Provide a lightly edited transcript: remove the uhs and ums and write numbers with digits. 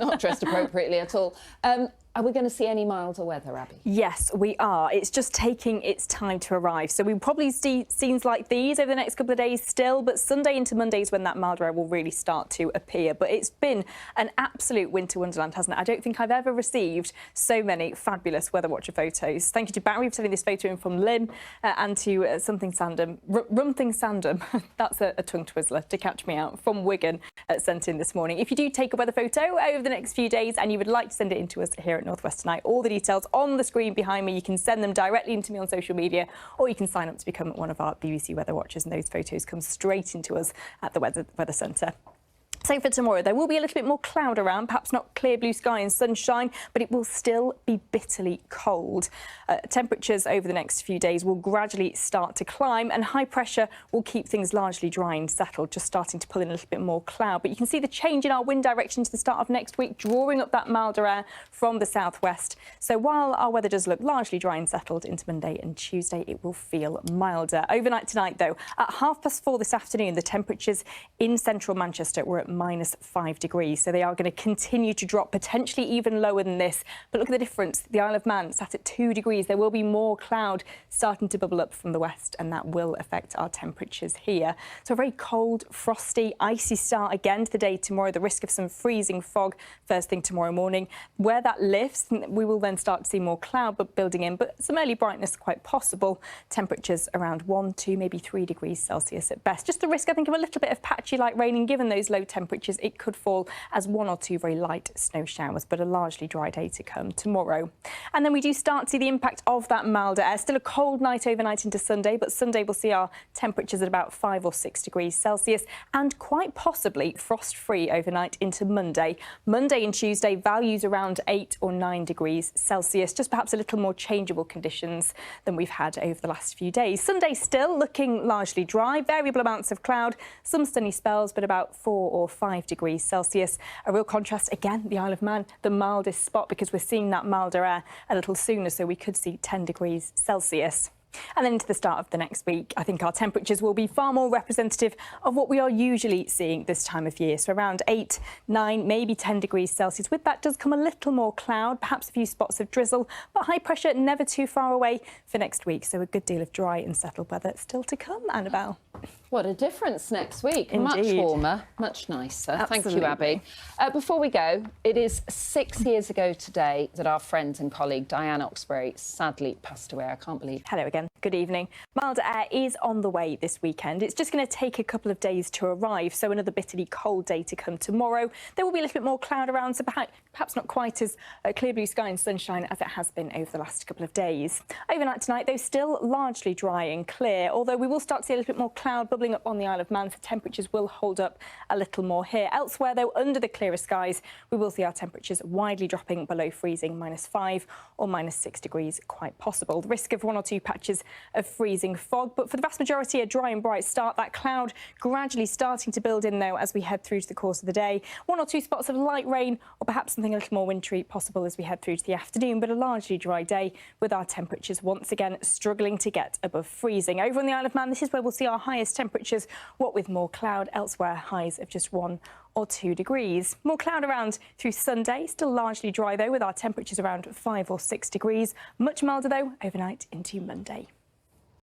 not dressed appropriately at all. Are we going to see any milder weather, Abbie? Yes, we are. It's just taking its time to arrive. So we'll probably see scenes like these over the next couple of days still, but Sunday into Monday is when that milder air will really start to appear. But it's been an absolute winter wonderland, hasn't it? I don't think I've ever received so many fabulous Weather Watcher photos. Thank you to Barry for sending this photo in from Lynn and to Something Sandom, Rumthing Sandom, that's a tongue twizzler to catch me out, from Wigan, sent in this morning. If you do take a weather photo over the next few days and you would like to send it in to us here at North West Tonight, all the details on the screen behind me. You can send them directly into me on social media, or you can sign up to become one of our BBC Weather Watchers, and those photos come straight into us at the Weather Centre. So for tomorrow, there will be a little bit more cloud around, perhaps not clear blue sky and sunshine, but it will still be bitterly cold. Temperatures over the next few days will gradually start to climb, and high pressure will keep things largely dry and settled, just starting to pull in a little bit more cloud. But you can see the change in our wind direction to the start of next week, drawing up that milder air from the southwest. So while our weather does look largely dry and settled into Monday and Tuesday, it will feel milder. Overnight tonight, though, at 4:30 this afternoon, the temperatures in central Manchester were at -5 degrees, so they are going to continue to drop, potentially even lower than this. But look at the difference. The Isle of Man sat at 2 degrees. There will be more cloud starting to bubble up from the west, and that will affect our temperatures here. So a very cold, frosty, icy start again to the day tomorrow. The risk of some freezing fog first thing tomorrow morning. Where that lifts, we will then start to see more cloud building in, but some early brightness quite possible. Temperatures around 1, 2, maybe 3 degrees Celsius at best. Just the risk, I think, of a little bit of patchy light rain, and given those low temperatures, it could fall as 1 or 2 very light snow showers, but a largely dry day to come tomorrow. And then we do start to see the impact of that milder air. Still a cold night overnight into Sunday, but Sunday will see our temperatures at about 5 or 6 degrees Celsius, and quite possibly frost-free overnight into Monday. Monday and Tuesday, values around 8 or 9 degrees Celsius, just perhaps a little more changeable conditions than we've had over the last few days. Sunday still looking largely dry, variable amounts of cloud, some sunny spells, but about 4 or 5 degrees Celsius. A real contrast, again, the Isle of Man, the mildest spot, because we're seeing that milder air a little sooner, so we could see 10 degrees Celsius. And then into the start of the next week, I think our temperatures will be far more representative of what we are usually seeing this time of year. So around 8, 9, maybe 10 degrees Celsius. With that does come a little more cloud, perhaps a few spots of drizzle, but high pressure never too far away for next week. So a good deal of dry and settled weather still to come, Annabelle. What a difference next week. Indeed. Much warmer, much nicer. Absolutely. Thank you, Abbie. Before we go, it is 6 years ago today that our friend and colleague Diane Oxbury sadly passed away. I can't believe it. Hello again. Good evening. Milder air is on the way this weekend. It's just going to take a couple of days to arrive, so another bitterly cold day to come tomorrow. There will be a little bit more cloud around, so perhaps not quite as clear blue sky and sunshine as it has been over the last couple of days. Overnight tonight, though, still largely dry and clear, although we will start to see a little bit more cloud bubbling up on the Isle of Man, so temperatures will hold up a little more here. Elsewhere, though, under the clearer skies, we will see our temperatures widely dropping below freezing, -5 or -6 degrees, quite possible. The risk of 1 or 2 patches of freezing fog, but for the vast majority, a dry and bright start. That cloud gradually starting to build in, though, as we head through to the course of the day. 1 or 2 spots of light rain, or perhaps something a little more wintry possible as we head through to the afternoon, but a largely dry day with our temperatures once again struggling to get above freezing. Over on the Isle of Man, this is where we'll see our highest temperatures, what with more cloud. Elsewhere, highs of just 1 or 2 degrees. More cloud around through Sunday, still largely dry, though, with our temperatures around 5 or 6 degrees. Much milder, though, overnight into Monday.